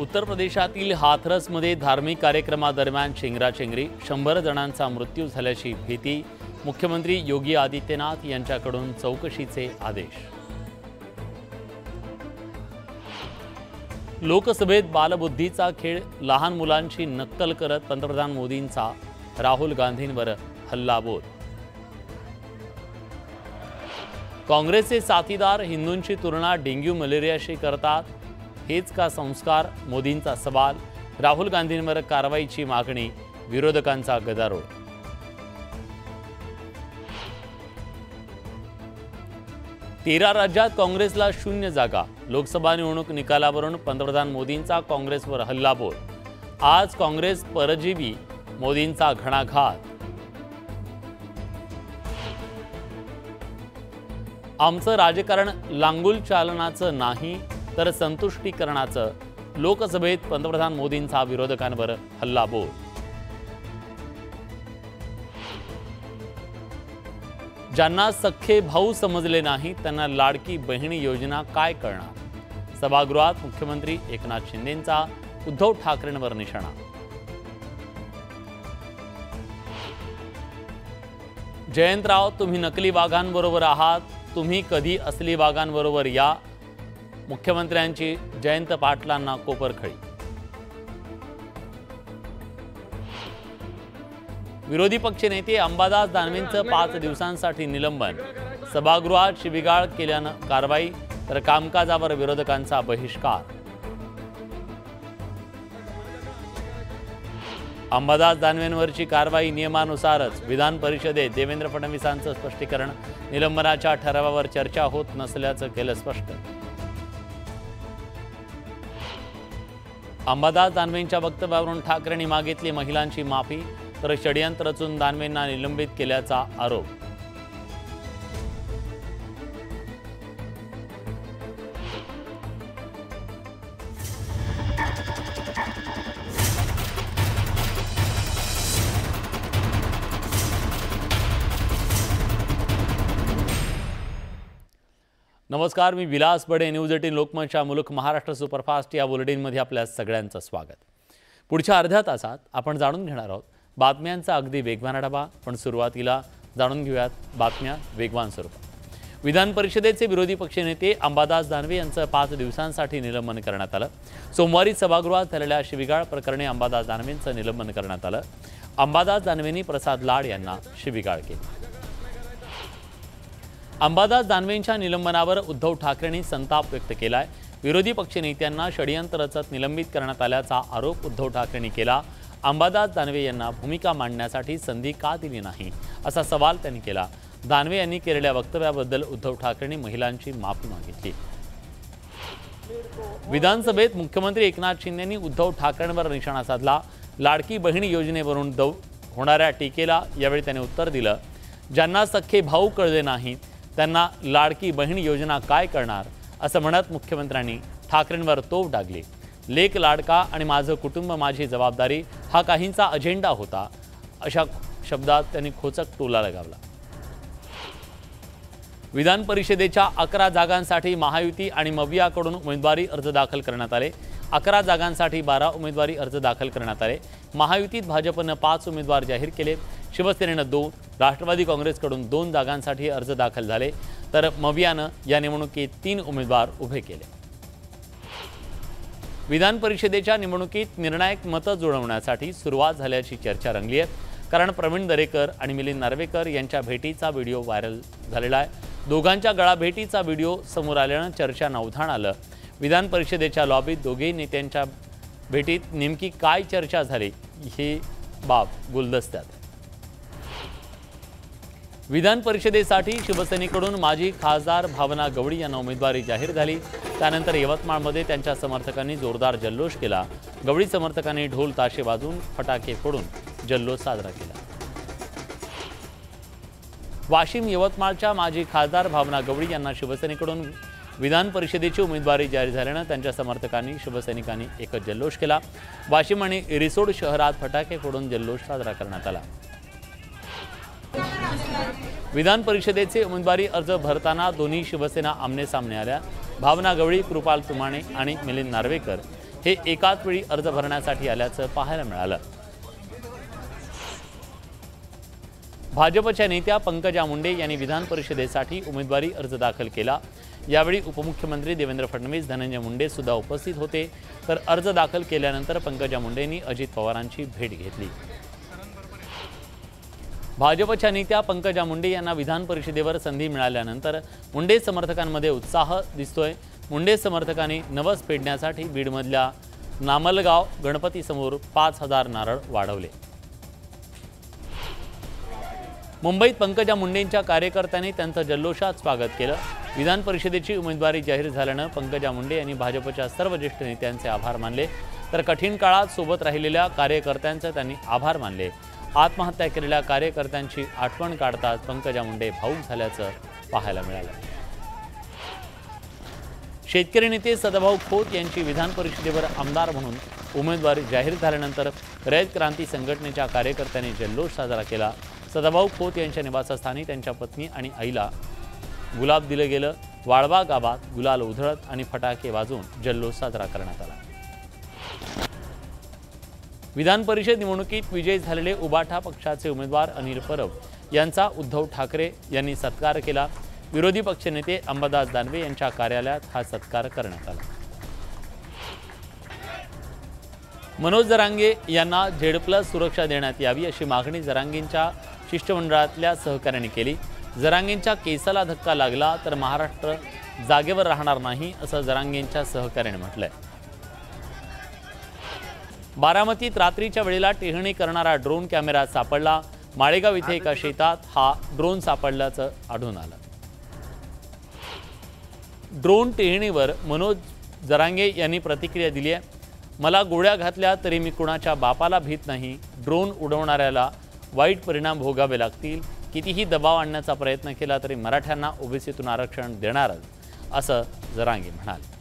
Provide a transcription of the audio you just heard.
उत्तर प्रदेशातील हाथरसमध्ये धार्मिक कार्यक्रमादरम्यान चेंगराचेंगरी 100 जणांचा मृत्यू झाल्याची भीती मुख्यमंत्री योगी आदित्यनाथ यांच्याकडून चौकशीचे आदेश। लोकसभेत बालबुद्धीचा खेळ लहान मुलांची नक्कल करत पंतप्रधान मोदींचा राहुल गांधींवर हल्लाबोल। काँग्रेसचे साथीदार हिंदूंची तुलना डेंग्यू मलेरियाशी करतात, हेच का संस्कार? मोदींचा सवाल। राहुल गांधींवर कारवाईची मागणी, विरोधकांचा गदारोळ। 13 राज्यात काँग्रेसला 0 जागा। लोकसभा निवडणूक निकालावरून पंतप्रधान मोदींचा काँग्रेसवर हल्लाबोल। आज काँग्रेस परजीवी, मोदींचा घणाघात। आमचं राजकारण लांगुल चालनाचं नाही तर संतुष्टीकरणाचं। लोकसभेत पंतप्रधान मोदींचा विरोधकांवर हल्लाबोल। ज्यांना सख्खे भाऊ समजले नाही त्यांना लाडकी बहिणी योजना काय कळणार? सभागृहात मुख्यमंत्री एकनाथ शिंदेंचा उद्धव ठाकरेंवर निशाणा। जयंतराव, तुम्ही नकली वाघांबरोबर आहात, तुम्ही कधी असली वाघांबरोबर या। मुख्यमंत्र्यांची जयंत पाटलांना कोपरखळी। विरोधी पक्षनेते अंबादास दानवेंचं 5 दिवसांसाठी निलंबन। सभागृहात शिवीगाळ केल्यानं कारवाई तर कामकाजावर विरोधकांचा बहिष्कार। अंबादास दानवेंवरची कारवाई नियमानुसारच। विधान परिषदेत देवेंद्र फडणवीसांचं स्पष्टीकरण। निलंबनाच्या ठरावावर चर्चा होत नसल्याचं केलं स्पष्ट। अंबादास दानवेंच्या वक्तव्यावरून ठाकरेंनी मागितली महिलांची माफी तर षडयंत्र रचून दानवेंना निलंबित केल्याचा आरोप। नमस्कार, मी विलास बडे। न्यूज 18 लोकमतच्या मुलुक महाराष्ट्र सुपरफास्ट या बुलेटिनमध्ये आपल्या सगळ्यांचं स्वागत। पुढच्या अर्ध्या तासात आपण जाणून घेणार आहोत बातम्यांचा अगदी वेगवान आढावा, पण सुरुवातीला जाणून घेऊयात बातम्या वेगवान स्वरूपात। विधान परिषदेचे विरोधी पक्षनेते अंबादास दानवे यांचं 5 दिवसांसाठी निलंबन करण्यात आलं। सोमवारी सभागृहात झालेल्या शिवीगाळ प्रकरणी अंबादास दानवेंचं निलंबन करण्यात आलं। अंबादास दानवेंनी प्रसाद लाड यांना शिवीगाळ केली। अंबादास दानवेंच्या निलंबनावर उद्धव ठाकरेंनी संताप व्यक्त केलाय। विरोधी पक्षनेत्यांना षडयंत्र रचत निलंबित करण्यात आल्याचा आरोप उद्धव ठाकरेंनी केला। अंबादास दानवे यांना भूमिका मांडण्यासाठी संधी का दिली नाही असा सवाल त्यांनी केला। दानवे यांनी केलेल्या वक्तव्याबद्दल उद्धव ठाकरेंनी महिलांची माफी मागितली। विधानसभेत मुख्यमंत्री एकनाथ शिंदेंनी उद्धव ठाकरेंवर निशाणा साधला। लाडकी बहिणी योजनेवरून होणाऱ्या टीकेला यावेळी त्यांनी उत्तर दिलं। ज्यांना सख्खे भाऊ कळले नाहीत त्यांना लाडकी बहीण योजना काय करणार असं म्हणत मुख्यमंत्र्यांनी ठाकरेंवर तोफ डागली। लेक लाडका आणि माझं कुटुंब माझी जबाबदारी हा काहींचा अजेंडा होता, अशा शब्दात त्यांनी खोचक टोला लगावला। विधान परिषदेच्या 11 जागांसाठी महायुती आणि मवियाकडून उमेदवारी अर्ज दाखल करण्यात आले। 11 जागांसाठी 12 उमेदवारी अर्ज दाखल करण्यात आले। महायुतीत भाजपनं 5 उमेदवार जाहीर केले, शिवसेनेनं 2, राष्ट्रवादी काँग्रेसकडून 2 जागांसाठी अर्ज दाखल झाले, तर मवियानं या निवडणुकीत 3 उमेदवार उभे केले। विधान परिषदेच्या निवडणुकीत निर्णायक मतं जुळवण्यासाठी सुरुवात झाल्याची चर्चा रंगली आहे, कारण प्रवीण दरेकर आणि मिलिंद नार्वेकर यांच्या भेटीचा व्हिडिओ व्हायरल झालेला आहे। दोघांच्या गळाभेटीचा व्हिडिओ समोर आल्यानं चर्चा नवधान आलं। विधान परिषदेच्या लॉबीत दोघे नेत्यांच्या भेटीत नेमकी काय चर्चा झाली ही बाब गुलदस्त्यात आहे। विधान परिषदेसाठी शिवसेनेकडून माजी खासदार भावना गवळी यांना उमेदवारी जाहीर झाली। त्यानंतर यवतमाळमध्ये त्यांच्या समर्थकांनी जोरदार जल्लोष केला। गवळी समर्थकांनी ढोल ताशे वाजवून फटाके फोडून जल्लोष साजरा केला। वाशिम यवतमाळच्या माजी खासदार भावना गवळी यांना शिवसेनेकडून विधान परिषदेची उमेदवारी जाहीर झाल्यानं त्यांच्या समर्थकांनी शिवसैनिकांनी एकच जल्लोष केला। वाशिम आणि रिसोड शहरात फटाके फोडून जल्लोष साजरा करण्यात आला। विधान परिषदेचे उमेदवारी अर्ज भरताना दोन्ही शिवसेना आमने सामने आल्या। भावना गवळी, कृपाल तुमाणे आणि मिलिंद नार्वेकर हे एकाच वेळी अर्ज भरण्यासाठी आल्याचं पाहायला मिळालं। भाजपच्या नेत्या पंकजा मुंडे यांनी विधान परिषदेसाठी उमेदवारी अर्ज दाखल केला। यावेळी उपमुख्यमंत्री देवेंद्र फडणवीस, धनंजय मुंडे सुद्धा उपस्थित होते। तर अर्ज दाखल केल्यानंतर पंकजा मुंडेंनी अजित पवारांची भेट घेतली। भाजपच्या नेत्या पंकजा मुंडे यांना विधान परिषदेवर संधी मिळाल्यानंतर मुंडे समर्थकांमध्ये उत्साह दिसतोय। मुंडे समर्थकांनी नवस पेटण्यासाठी बीडमधल्या नामलगाव गणपतीसमोर 5000 नारळ वाढवले। मुंबईत पंकजा मुंडेंच्या कार्यकर्त्यांनी त्यांचं जल्लोषात स्वागत केलं। विधान परिषदेची उमेदवारी जाहीर झाल्यानं पंकजा मुंडे यांनी भाजपच्या सर्व ज्येष्ठ नेत्यांचे आभार मानले। तर कठीण काळात सोबत राहिलेल्या कार्यकर्त्यांचे त्यांनी आभार मानले। आत्महत्या केलेल्या कार्यकर्त्यांची आठवण काढताच पंकजा मुंडे भावूक झाल्याचं पाहायला मिळालं। शेतकरी नेते सदाभाऊ खोत यांची विधान परिषदेवर आमदार म्हणून उमेदवारी जाहीर झाल्यानंतर रयत क्रांती संघटनेच्या कार्यकर्त्यांनी जल्लोष साजरा केला। सदाभाऊ खोत यांच्या निवासस्थानी त्यांच्या पत्नी आणि आईला गुलाब दिलं गेलं। वाळवा गावात गुलाल उधळत आणि फटाके वाजवून जल्लोष साजरा करण्यात आला। विधान परिषद निवडणुकीत विजयी झालेले उबाठा पक्षाचे उमेदवार अनिल परब यांचा उद्धव ठाकरे यांनी सत्कार केला। विरोधी पक्षनेते अंबादास दानवे यांच्या कार्यालयात हा सत्कार करण्यात आला। मनोज जरांगे यांना झेड+ सुरक्षा देण्यात यावी अशी मागणी जरांगेंच्या शिष्टमंडळातल्या सहकाऱ्यांनी केली। जरांगेंच्या केसाला धक्का लागला तर महाराष्ट्र जागेवर राहणार नाही असं जरांगेंच्या सहकाऱ्याने म्हटलंय। बारामतीत रात्रीच्या वेळेला टेहळणी करणारा ड्रोन कॅमेरा सापडला। माळेगाव इथे एका शेतात हा ड्रोन सापडल्याचं आढळून आलं। ड्रोन टेहळणीवर मनोज जरांगे यांनी प्रतिक्रिया दिली आहे। मला गोळ्या घातल्या तरी मी कुणाच्या बापाला भीत नाही। ड्रोन उडवणाऱ्याला वाईट परिणाम भोगावे लागतील। कितीही दबाव आणण्याचा प्रयत्न केला तरी मराठ्यांना ओबीसीतून आरक्षण देणारच असं जरांगे म्हणाले।